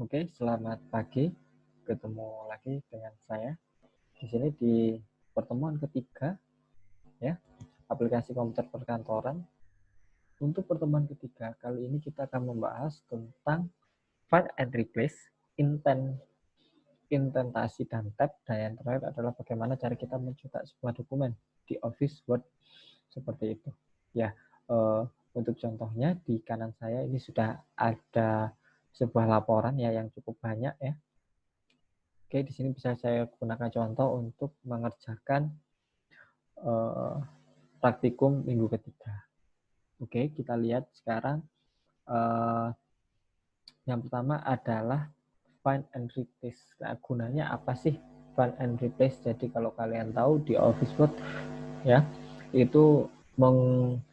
Oke, selamat pagi. Ketemu lagi dengan saya di sini di pertemuan ketiga ya, aplikasi komputer perkantoran. Untuk pertemuan ketiga kali ini kita akan membahas tentang find and replace, indentasi dan tab, dan yang terakhir adalah bagaimana cara kita mencetak sebuah dokumen di Office Word seperti itu. Ya, untuk contohnya di kanan saya ini sudah ada sebuah laporan ya yang cukup banyak ya. Oke, di sini bisa saya gunakan contoh untuk mengerjakan praktikum minggu ketiga. Oke, kita lihat sekarang. Yang pertama adalah find and replace. Nah, gunanya apa sih find and replace? Jadi kalau kalian tahu di Office Word ya, itu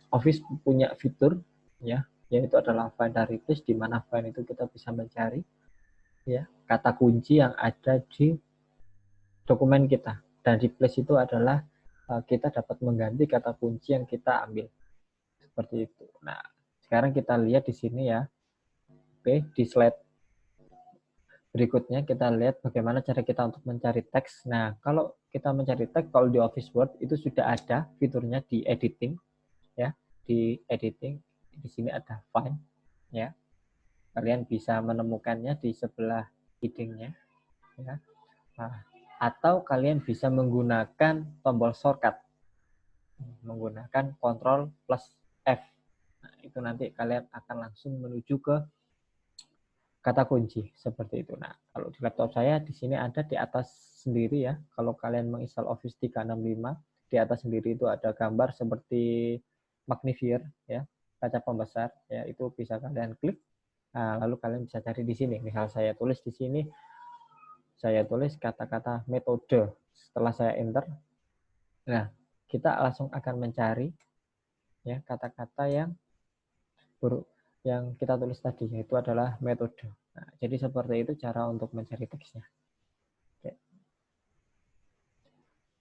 Office punya fitur ya, yaitu adalah find and replace, di mana find itu kita bisa mencari ya kata kunci yang ada di dokumen kita, dan replace itu adalah kita dapat mengganti kata kunci yang kita ambil seperti itu. Nah, sekarang kita lihat di sini ya. Oke, di slide berikutnya kita lihat bagaimana cara kita untuk mencari teks. Nah, kalau kita mencari teks, kalau di Office Word itu sudah ada fiturnya di editing ya, di editing. Di sini ada find ya. Kalian bisa menemukannya di sebelah headingnya ya. Nah, atau kalian bisa menggunakan tombol shortcut, menggunakan Ctrl plus F. Nah, itu nanti kalian akan langsung menuju ke kata kunci seperti itu. Nah, kalau di laptop saya di sini ada di atas sendiri ya. Kalau kalian menginstal Office 365, di atas sendiri itu ada gambar seperti magnifier ya, kaca pembesar ya, itu bisa kalian klik. Nah, lalu kalian bisa cari di sini. Misal saya tulis di sini, saya tulis kata-kata metode. Setelah saya enter, nah kita langsung akan mencari ya kata-kata yang kita tulis tadi, yaitu adalah metode. Nah, jadi seperti itu cara untuk mencari teksnya. Oke.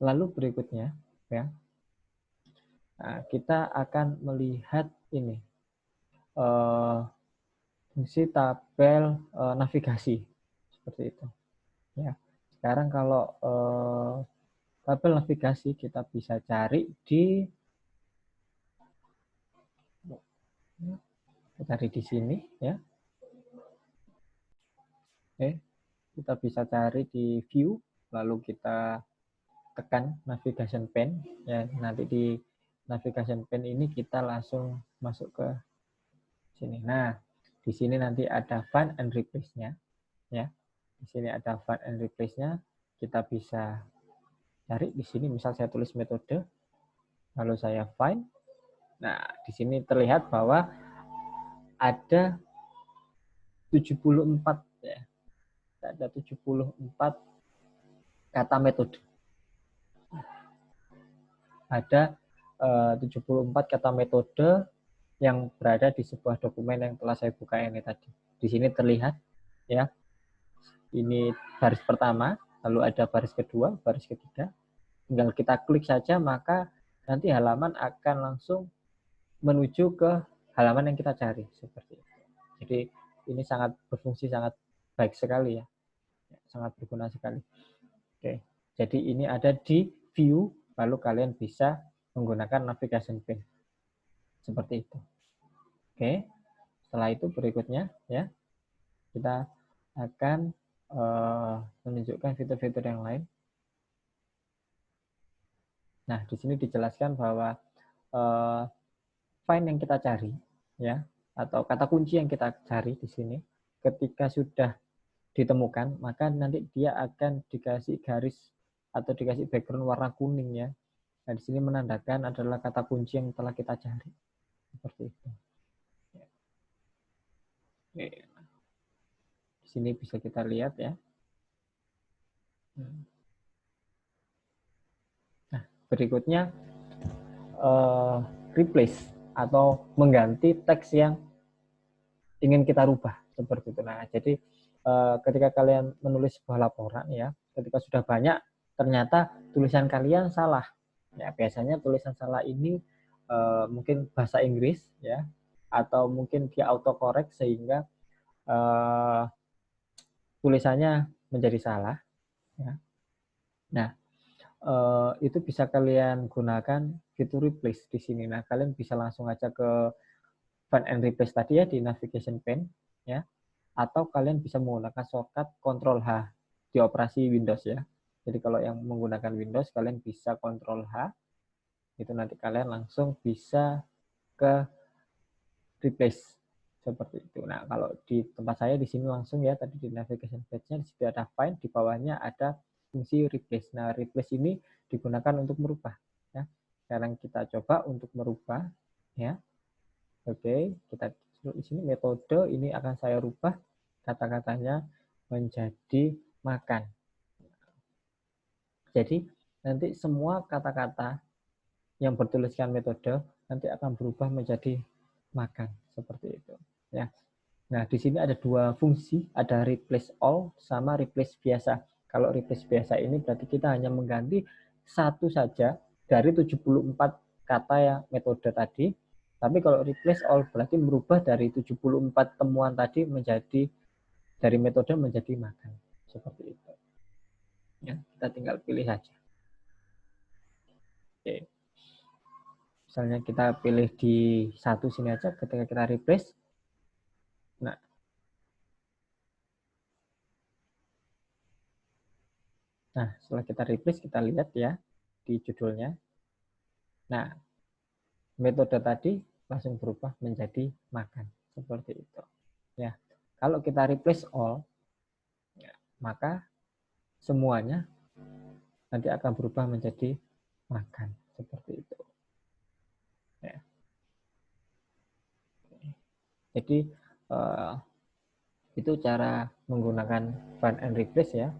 Lalu berikutnya ya, nah, kita akan melihat ini fungsi tabel navigasi seperti itu. Ya, sekarang kalau tabel navigasi kita bisa cari di sini ya. Kita bisa cari di view, lalu kita tekan navigation pane ya. Nanti di navigation pane ini kita langsung masuk ke sini. Nah, di sini nanti ada find and replace-nya ya. Di sini ada find and replace-nya. Kita bisa cari di sini, misal saya tulis metode, lalu saya find. Nah, di sini terlihat bahwa ada 74 ya. Ada 74 kata metode. Ada 74 kata metode yang berada di sebuah dokumen yang telah saya buka ini tadi. Di sini terlihat ya. Ini baris pertama, lalu ada baris kedua, baris ketiga. Tinggal kita klik saja, maka nanti halaman akan langsung menuju ke halaman yang kita cari seperti itu. Jadi ini sangat berfungsi, sangat baik sekali ya, sangat berguna sekali. Oke, jadi ini ada di view, lalu kalian bisa menggunakan navigation pane seperti itu. Oke, setelah itu berikutnya ya, kita akan menunjukkan fitur-fitur yang lain. Nah, di sini dijelaskan bahwa find yang kita cari ya, atau kata kunci yang kita cari di sini, ketika sudah ditemukan, maka nanti dia akan dikasih garis atau dikasih background warna kuning ya. Nah, di sini menandakan adalah kata kunci yang telah kita cari. Seperti itu. Di sini bisa kita lihat ya. Nah, berikutnya replace atau mengganti teks yang ingin kita rubah seperti itu. Nah, jadi ketika kalian menulis sebuah laporan ya, ketika sudah banyak ternyata tulisan kalian salah. Ya, biasanya tulisan salah ini mungkin bahasa Inggris ya, atau mungkin dia autocorrect sehingga tulisannya menjadi salah, ya. Nah, itu bisa kalian gunakan fitur replace di sini. Nah, kalian bisa langsung aja ke find and replace tadi ya di navigation pane, ya. Atau kalian bisa menggunakan shortcut Ctrl H di operasi Windows ya. Jadi kalau yang menggunakan Windows, kalian bisa Ctrl H, itu nanti kalian langsung bisa ke replace seperti itu. Nah, kalau di tempat saya di sini langsung ya, tadi di navigation page-nya di situ ada find, di bawahnya ada fungsi replace. Nah, replace ini digunakan untuk merubah ya. Sekarang kita coba untuk merubah ya. Oke, kita di sini metode ini akan saya rubah kata-katanya menjadi makan. Jadi nanti semua kata-kata yang bertuliskan metode nanti akan berubah menjadi makan seperti itu ya. Nah, di sini ada dua fungsi, ada replace all sama replace biasa. Kalau replace biasa ini berarti kita hanya mengganti satu saja dari 74 kata ya metode tadi. Tapi kalau replace all berarti merubah dari 74 temuan tadi menjadi dari metode menjadi makan. Seperti itu. Ya, kita tinggal pilih saja. Oke. Misalnya kita pilih di satu sini aja ketika kita replace. Nah, setelah kita replace, kita lihat ya di judulnya. Nah, metode tadi langsung berubah menjadi makan. Seperti itu. Ya, kalau kita replace all, ya, maka semuanya nanti akan berubah menjadi makan. Seperti itu. Ya. Jadi, itu cara menggunakan find and replace ya.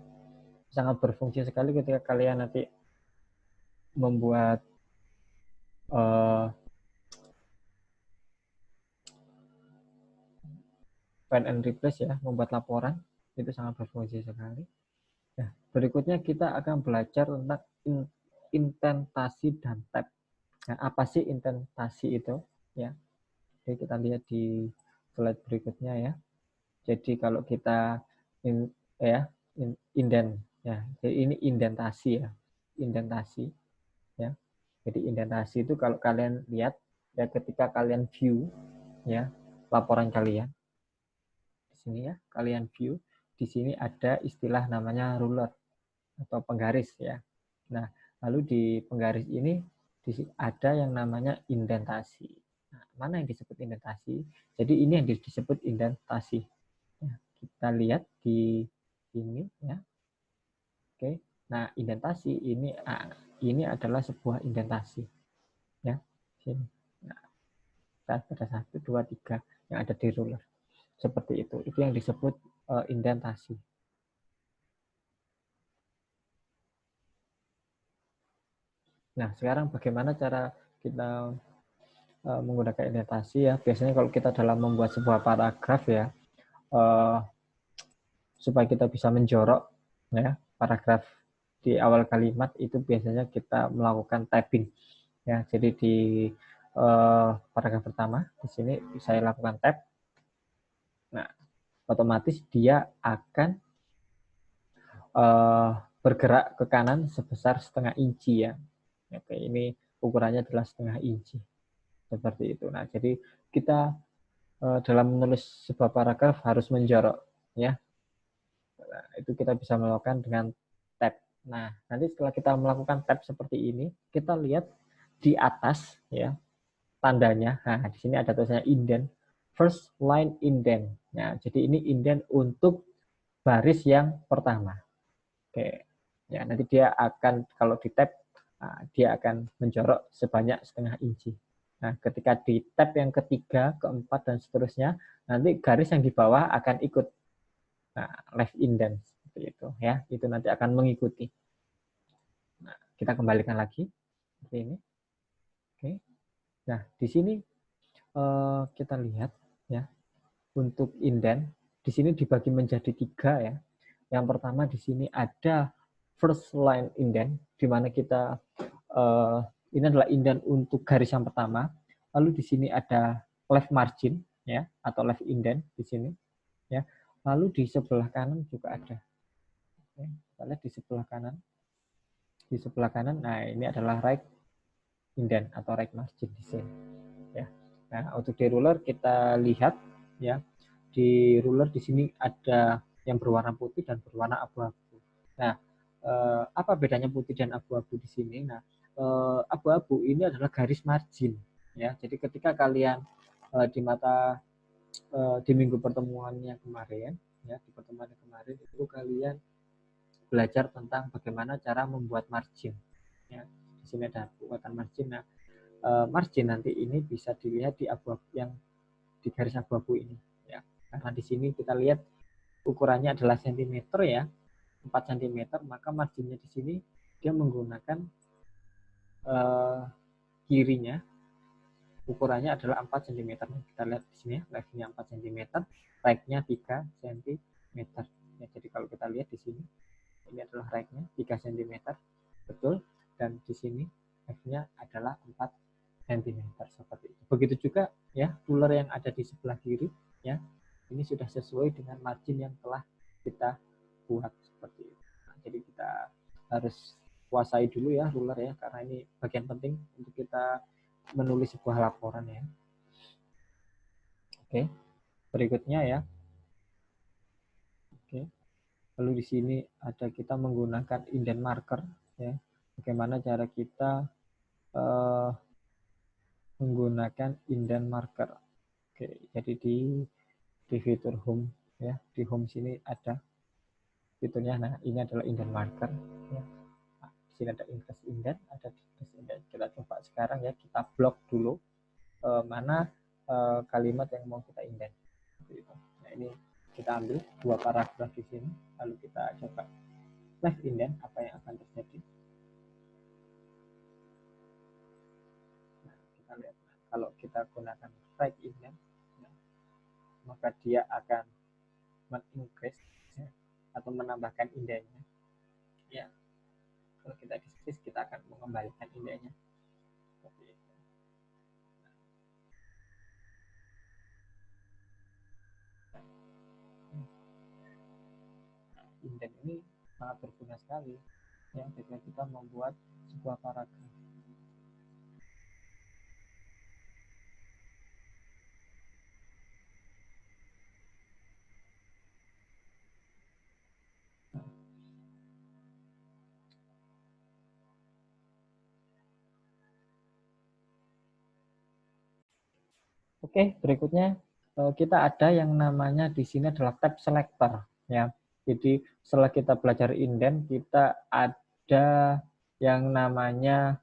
Sangat berfungsi sekali ketika kalian nanti membuat find and replace ya, membuat laporan, itu sangat berfungsi sekali. Nah, berikutnya kita akan belajar tentang indentasi dan tab. Nah, apa sih indentasi itu? Ya, jadi kita lihat di slide berikutnya ya. Jadi kalau kita indent ya, jadi ini indentasi ya, indentasi ya. Jadi indentasi itu kalau kalian lihat ya ketika kalian view ya laporan kalian di sini ya, kalian view di sini ada istilah namanya ruler atau penggaris ya. Nah, lalu di penggaris ini ada yang namanya indentasi. Nah, mana yang disebut indentasi? Jadi ini yang disebut indentasi. Ya, kita lihat di sini ya. Oke. Nah, indentasi ini adalah sebuah indentasi. Ya, sini. Nah, ada 1, 2, 3 yang ada di ruler. Seperti itu. Itu yang disebut indentasi. Nah, sekarang bagaimana cara kita menggunakan indentasi ya? Biasanya kalau kita dalam membuat sebuah paragraf ya, supaya kita bisa menjorok ya paragraf di awal kalimat itu biasanya kita melakukan tabbing ya. Jadi di paragraf pertama di sini saya lakukan tab. Nah, otomatis dia akan bergerak ke kanan sebesar 0,5 inci ya. Oke, ini ukurannya adalah 0,5 inci. Seperti itu. Nah, jadi kita dalam menulis sebuah paragraf harus menjorok ya. Nah, itu kita bisa melakukan dengan tab. Nah, nanti setelah kita melakukan tab seperti ini, kita lihat di atas ya tandanya. Nah, di sini ada tulisannya indent, first line indent. Nah, jadi ini indent untuk baris yang pertama. Oke. Ya, nanti dia akan kalau di tab dia akan menjorok sebanyak 0,5 inci. Nah, ketika di tab yang ketiga, keempat, dan seterusnya, nanti garis yang di bawah akan ikut left indent seperti itu ya. Itu nanti akan mengikuti. Nah, kita kembalikan lagi seperti ini. Oke. Nah, di sini kita lihat ya untuk indent di sini dibagi menjadi 3 ya. Yang pertama di sini ada first line indent di mana kita ini adalah indent untuk garis yang pertama. Lalu di sini ada left margin ya atau left indent di sini ya. Lalu di sebelah kanan juga ada. Oke, kita lihat di sebelah kanan. Di sebelah kanan, nah ini adalah right indent atau right margin di sini. Ya. Nah, untuk di ruler kita lihat ya, di ruler di sini ada yang berwarna putih dan berwarna abu-abu. Nah, apa bedanya putih dan abu-abu di sini? Nah, abu-abu ini adalah garis margin ya. Jadi ketika kalian di minggu pertemuannya kemarin ya, di pertemuan kemarin itu kalian belajar tentang bagaimana cara membuat margin ya. Di sini ada kekuatan margin. Nah, margin nanti ini bisa dilihat di abu-abu yang di garis abu-abu ini ya. Karena di sini kita lihat ukurannya adalah cm ya, 4 cm, maka marginnya di sini dia menggunakan kirinya ukurannya adalah 4 cm. Kita lihat di sini left-nya 4 cm, right-nya 3 cm. Ya, jadi kalau kita lihat di sini ini adalah right-nya 3 cm, betul, dan di sini left-nya adalah 4 cm seperti itu. Begitu juga ya ruler yang ada di sebelah kiri ya. Ini sudah sesuai dengan margin yang telah kita buat seperti itu. Nah, jadi kita harus kuasai dulu ya ruler ya, karena ini bagian penting untuk kita menulis sebuah laporan ya. Oke, berikutnya ya. Oke. Lalu di sini ada kita menggunakan indent marker ya. Bagaimana cara kita menggunakan indent marker. Oke, jadi di fitur home ya, di home sini ada fiturnya. Nah, ini adalah indent marker ya. Nah, di sini ada increase indent, ada decrease indent. Kita coba sekarang ya, kita blok dulu mana kalimat yang mau kita indent. Nah, ini kita ambil 2 paragraf di sini, lalu kita coba left indent, apa yang akan terjadi. Nah, kita lihat kalau kita gunakan right indent ya, maka dia akan men-increase ya, atau menambahkan indentnya ya. Kalau kita decrease, kita akan mengembalikan indentnya seperti itu. Indent ini sangat berguna sekali ya ketika kita membuat sebuah paragraf. Oke, berikutnya kita ada yang namanya di sini adalah tab selector ya. Jadi setelah kita belajar indent, kita ada yang namanya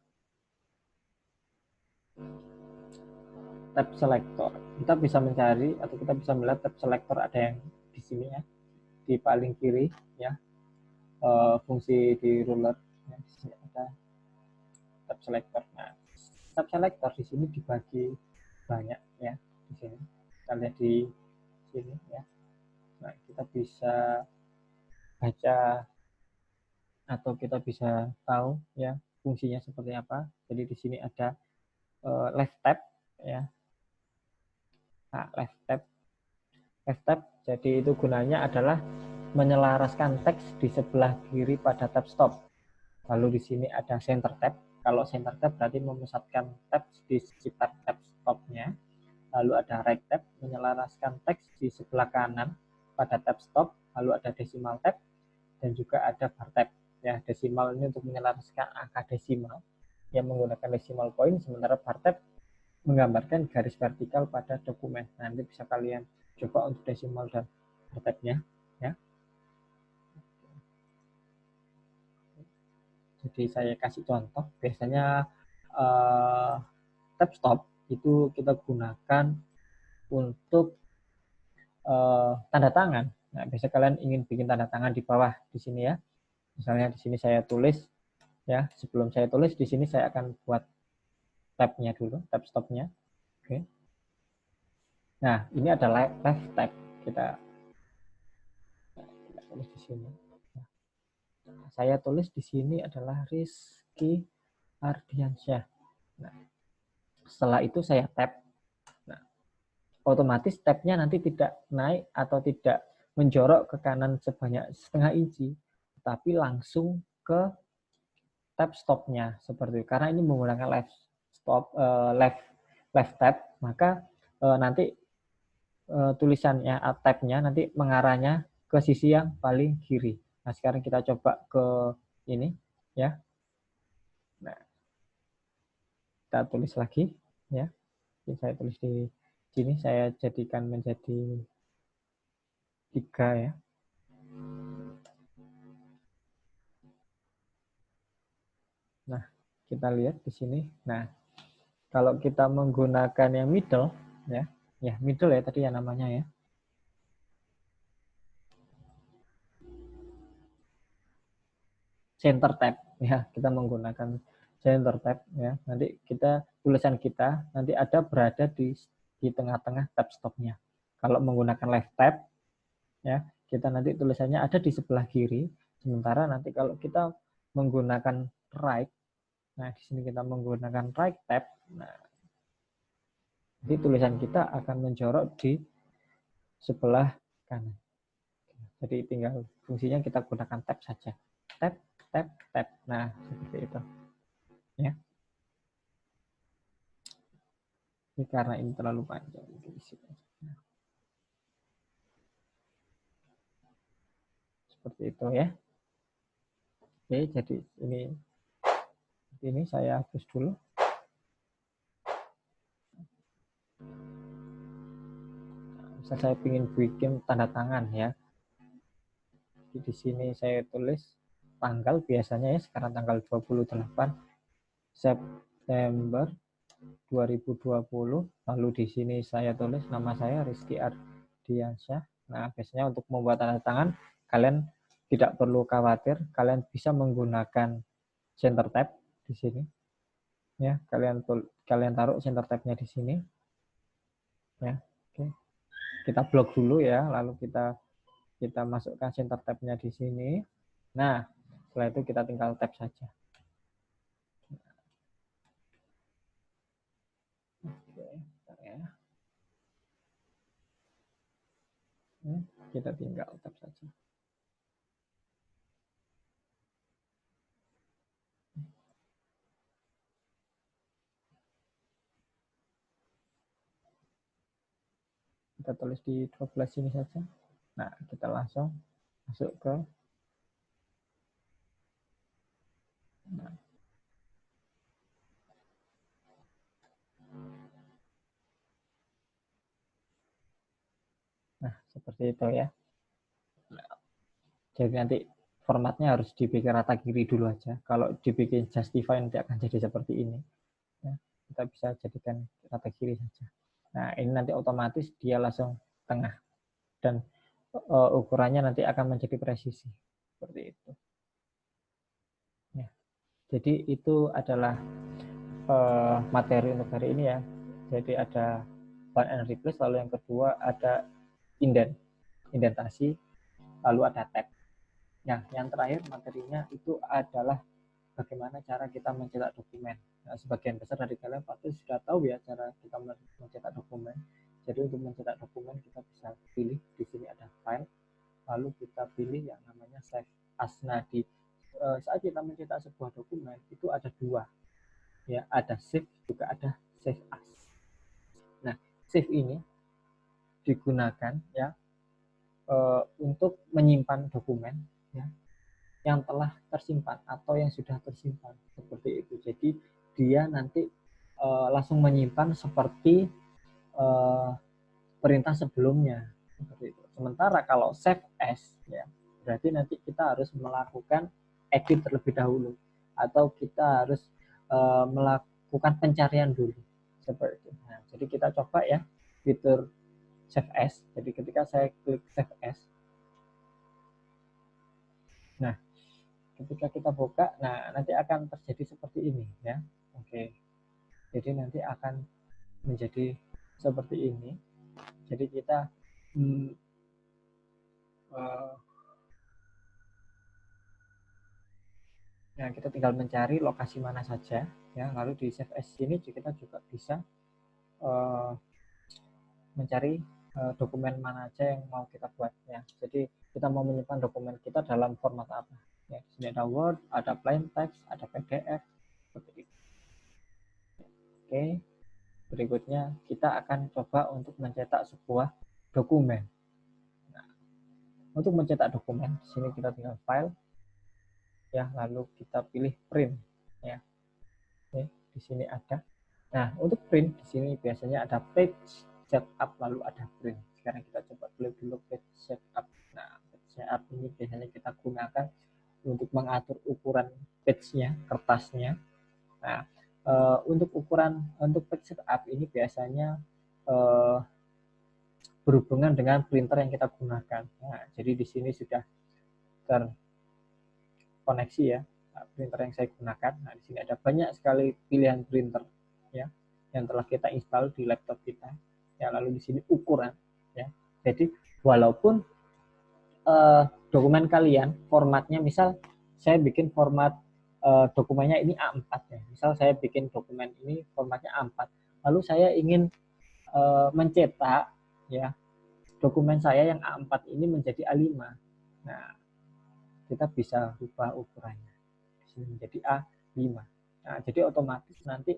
tab selector. Kita bisa mencari atau kita bisa melihat tab selector ada yang di sini ya, di paling kiri ya, fungsi di ruler ya, di sini ada tab selector. Nah, tab selector di sini dibagi banyak ya, di sini kita lihat di sini ya. Nah, kita bisa baca atau kita bisa tahu ya fungsinya seperti apa. Jadi di sini ada left tab ya. Nah, left tab jadi itu gunanya adalah menyelaraskan teks di sebelah kiri pada tab stop. Lalu di sini ada center tab. Kalau center tab berarti memusatkan teks di sekitar tab stopnya. Lalu ada right tab, menyelaraskan teks di sebelah kanan pada tab stop. Lalu ada decimal tab dan juga ada bar tab. Ya, desimal ini untuk menyelaraskan angka desimal yang menggunakan decimal point, sementara bar tab menggambarkan garis vertikal pada dokumen. Nanti bisa kalian coba untuk desimal dan bar tabnya ya. Jadi saya kasih contoh, biasanya tab stop itu kita gunakan untuk tanda tangan. Nah, biasanya kalian ingin bikin tanda tangan di bawah di sini ya. Misalnya di sini saya tulis ya, sebelum saya tulis di sini saya akan buat tab-nya dulu, tab stop-nya. Oke. Nah, ini adalah left tab. Kita tulis di sini. Nah, saya tulis di sini adalah Rizky Ardiansyah. Nah, setelah itu saya tab. Nah, otomatis tab-nya nanti tidak naik atau tidak menjorok ke kanan sebanyak setengah inci, tapi langsung ke tab stopnya seperti itu. Karena ini menggunakan left stop, left tab, maka nanti tulisannya tabnya nanti mengarahnya ke sisi yang paling kiri. Nah, sekarang kita coba ke ini ya. Nah, kita tulis lagi ya. Saya tulis di sini, saya jadikan menjadi 3 ya. Nah, kita lihat di sini. Nah, kalau kita menggunakan yang middle ya, middle ya tadi ya namanya ya. Center tab ya, kita menggunakan center tab ya. Nanti tulisan kita nanti ada berada di tengah-tengah tab stopnya. Kalau menggunakan left tab ya, kita nanti tulisannya ada di sebelah kiri. Sementara nanti kalau kita menggunakan right, nah di sini kita menggunakan right tab, nah jadi tulisan kita akan menjorok di sebelah kanan. Jadi tinggal fungsinya kita gunakan tab saja. Tab, tab, tab. Nah, seperti itu. Ya. Ini karena ini terlalu panjang. Seperti itu ya. Oke, jadi ini saya hapus dulu. Misal saya ingin bikin tanda tangan ya. Di sini saya tulis tanggal biasanya ya, sekarang tanggal 28 September 2020. Lalu di sini saya tulis nama saya Rizky Ardiansyah. Nah, biasanya untuk membuat tanda tangan kalian tidak perlu khawatir, kalian bisa menggunakan center tab di sini. Ya, kalian taruh center tabnya di sini. Ya, oke. Kita blok dulu ya, lalu kita masukkan center tabnya di sini. Nah, setelah itu kita tinggal tab saja. Oke, ya. Kita tinggal tab saja. Kita tulis di 12 ini saja. Nah, kita langsung masuk ke seperti itu ya. Jadi nanti formatnya harus dibikin rata kiri dulu aja. Kalau dibikin justify nanti akan jadi seperti ini. Ya, kita bisa jadikan rata kiri saja. Nah, ini nanti otomatis dia langsung tengah. Dan ukurannya nanti akan menjadi presisi. Seperti itu. Ya. Jadi itu adalah materi untuk hari ini ya. Jadi ada find and replace, lalu yang kedua ada indentasi, lalu ada tag. Nah, yang terakhir materinya itu adalah bagaimana cara kita mencetak dokumen. Nah, sebagian besar dari kalian pasti sudah tahu ya cara kita mencetak dokumen. Jadi untuk mencetak dokumen kita bisa pilih di sini ada file, lalu kita pilih yang namanya save as. Nah, di saat kita mencetak sebuah dokumen itu ada dua, ya, ada save juga ada save as. Nah, save ini digunakan ya untuk menyimpan dokumen ya yang telah tersimpan atau yang sudah tersimpan seperti itu. Jadi dia nanti langsung menyimpan seperti perintah sebelumnya seperti itu. Sementara kalau save as ya berarti nanti kita harus melakukan edit terlebih dahulu atau kita harus melakukan pencarian dulu seperti itu. Nah, jadi kita coba ya fitur save as. Jadi ketika saya klik save as, nah ketika kita buka, nah nanti akan terjadi seperti ini ya. Oke, jadi nanti akan menjadi seperti ini. Jadi kita nah kita tinggal mencari lokasi mana saja ya, lalu di save as ini kita juga bisa mencari dokumen mana aja yang mau kita buat ya. Jadi kita mau menyimpan dokumen kita dalam format apa. Ya, di sini ada Word, ada plain text, ada PDF seperti itu. Oke, berikutnya kita akan coba untuk mencetak sebuah dokumen. Nah, untuk mencetak dokumen, di sini kita tinggal file ya, lalu kita pilih print ya. Oke, di sini ada. Nah, untuk print di sini biasanya ada page setup lalu ada print. Sekarang kita coba klik dulu page setup. Nah, page setup ini biasanya kita gunakan untuk mengatur ukuran page-nya, kertasnya. Nah, untuk page setup ini biasanya berhubungan dengan printer yang kita gunakan. Nah, jadi di sini sudah terkoneksi ya printer yang saya gunakan. Nah, di sini ada banyak sekali pilihan printer ya yang telah kita install di laptop kita. Ya, lalu di sini ukuran ya. Jadi walaupun dokumen kalian formatnya, misal saya bikin format dokumennya ini A4 ya. Misal saya bikin dokumen ini formatnya A4. Lalu saya ingin mencetak ya dokumen saya yang A4 ini menjadi A5. Nah, kita bisa rubah ukurannya. Di sini menjadi A5. Nah, jadi otomatis nanti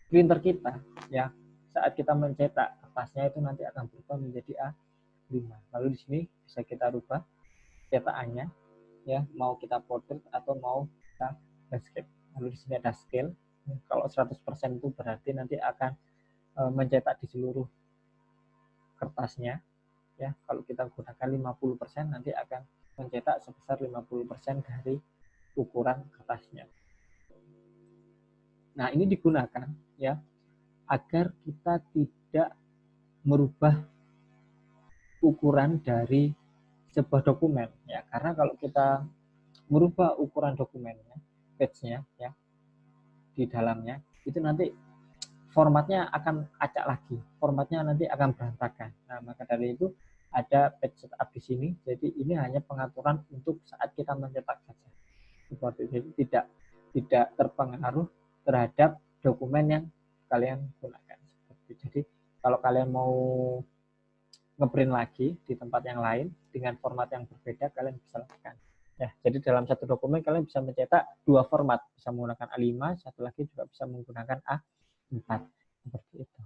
printer kita ya saat kita mencetak kertasnya itu nanti akan berubah menjadi A5. Lalu di sini bisa kita rubah cetakannya ya, mau kita portrait atau mau kita landscape. Lalu di sini ada scale. Kalau 100% itu berarti nanti akan mencetak di seluruh kertasnya ya. Kalau kita gunakan 50% nanti akan mencetak sebesar 50% dari ukuran kertasnya. Nah, ini digunakan ya agar kita tidak merubah ukuran dari sebuah dokumen ya, karena kalau kita merubah ukuran dokumennya, page-nya ya di dalamnya, itu nanti formatnya akan acak lagi, formatnya nanti akan berantakan. Nah, maka dari itu ada page setup di sini. Jadi ini hanya pengaturan untuk saat kita mencetak saja. Seperti itu, tidak terpengaruh terhadap dokumen yang kalian gunakan. Jadi kalau kalian mau ngeprint lagi di tempat yang lain dengan format yang berbeda, kalian bisa lakukan. Ya, jadi dalam satu dokumen kalian bisa mencetak dua format, bisa menggunakan A5, satu lagi juga bisa menggunakan A4 seperti itu.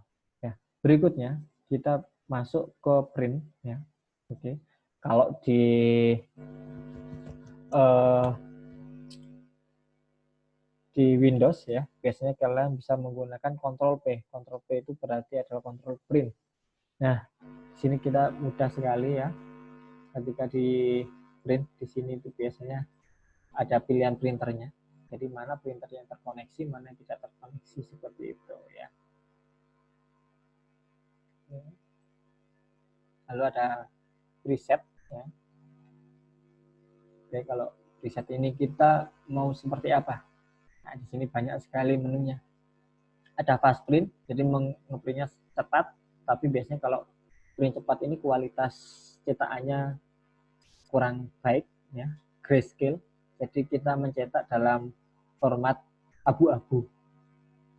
Ya, berikutnya kita masuk ke print ya. Oke. Kalau di Windows ya, biasanya kalian bisa menggunakan Ctrl P. Ctrl P itu berarti adalah Ctrl print. Nah, di sini kita mudah sekali ya. Ketika di print di sini itu biasanya ada pilihan printernya. Jadi mana printer yang terkoneksi, mana yang tidak terkoneksi seperti itu ya. Lalu ada preset ya. Oke, kalau preset ini kita mau seperti apa? Nah, di sini banyak sekali menunya. Ada fast print, jadi ngeprintnya cepat, tapi biasanya kalau print cepat ini kualitas cetakannya kurang baik ya, grayscale. Jadi kita mencetak dalam format abu-abu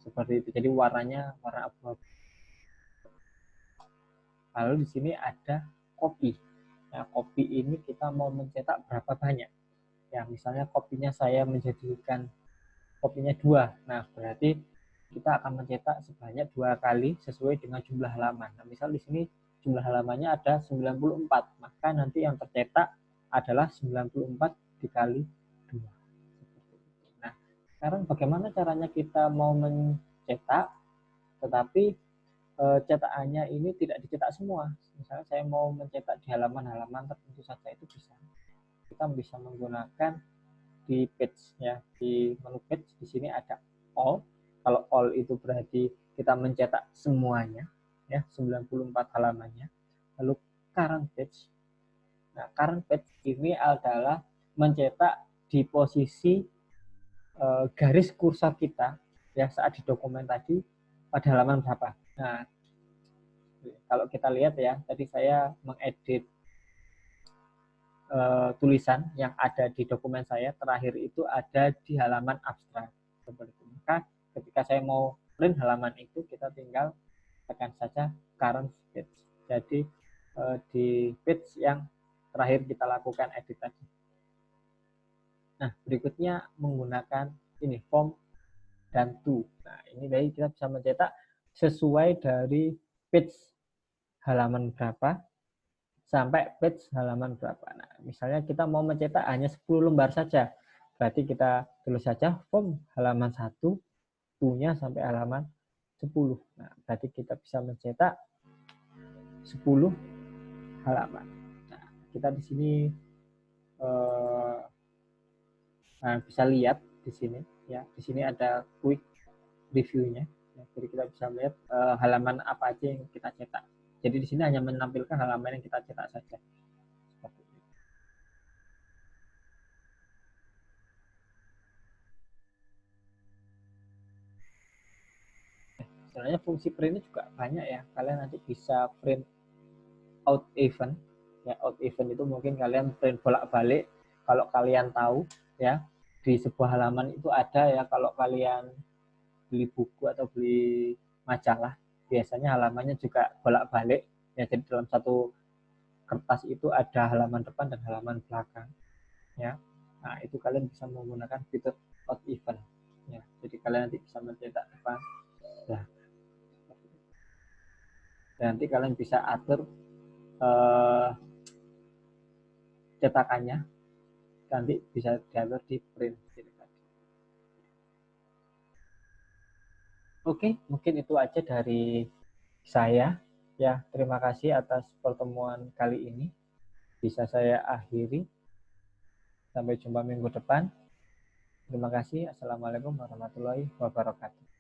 seperti itu. Jadi warnanya warna abu-abu. Lalu di sini ada copy. Nah, copy ini kita mau mencetak berapa banyak? Ya, misalnya kopinya saya menjadikan kopinya 2. Nah, berarti kita akan mencetak sebanyak 2 kali sesuai dengan jumlah halaman. Nah, misal di sini jumlah halamannya ada 94, maka nanti yang tercetak adalah 94 dikali 2. Nah, sekarang bagaimana caranya kita mau mencetak, tetapi cetakannya ini tidak dicetak semua. Misalnya saya mau mencetak di halaman-halaman tertentu saja, itu bisa. Kita bisa menggunakan di page ya, di menu page di sini ada all. Kalau all itu berarti kita mencetak semuanya ya, 94 halamannya. Lalu current page. Nah, current page ini adalah mencetak di posisi garis kursor kita ya saat di dokumen tadi pada halaman berapa. Nah, kalau kita lihat ya, tadi saya mengedit tulisan yang ada di dokumen saya, terakhir itu ada di halaman abstrak seperti itu. Maka ketika saya mau print halaman itu, kita tinggal tekan saja current page. Jadi di page yang terakhir kita lakukan edit tadi. Nah, berikutnya menggunakan ini form dan to. Nah, ini dari kita bisa mencetak sesuai dari page halaman berapa sampai page halaman berapa. Nah, misalnya kita mau mencetak hanya 10 lembar saja. Berarti kita tulis saja form halaman 1, to-nya sampai halaman 10. Nah, berarti kita bisa mencetak 10 halaman. Nah, kita di sini bisa lihat di sini ya. Di sini ada quick review-nya. Ya, jadi kita bisa melihat halaman apa aja yang kita cetak. Jadi di sini hanya menampilkan halaman yang kita cetak saja. Seperti itu. Sebenarnya fungsi print ini juga banyak ya. Kalian nanti bisa print out event. Ya, out event itu mungkin kalian print bolak-balik. Kalau kalian tahu ya, di sebuah halaman itu ada ya, kalau kalian beli buku atau beli majalah, biasanya halamannya juga bolak-balik. Ya, jadi dalam satu kertas itu ada halaman depan dan halaman belakang. Ya, nah itu kalian bisa menggunakan fitur out event. Ya, jadi kalian nanti bisa mencetak depan. Ya, dan nanti kalian bisa atur cetakannya, nanti bisa diatur di print. Oke, mungkin itu aja dari saya. Ya, terima kasih atas pertemuan kali ini. Bisa saya akhiri. Sampai jumpa minggu depan. Terima kasih. Assalamualaikum warahmatullahi wabarakatuh.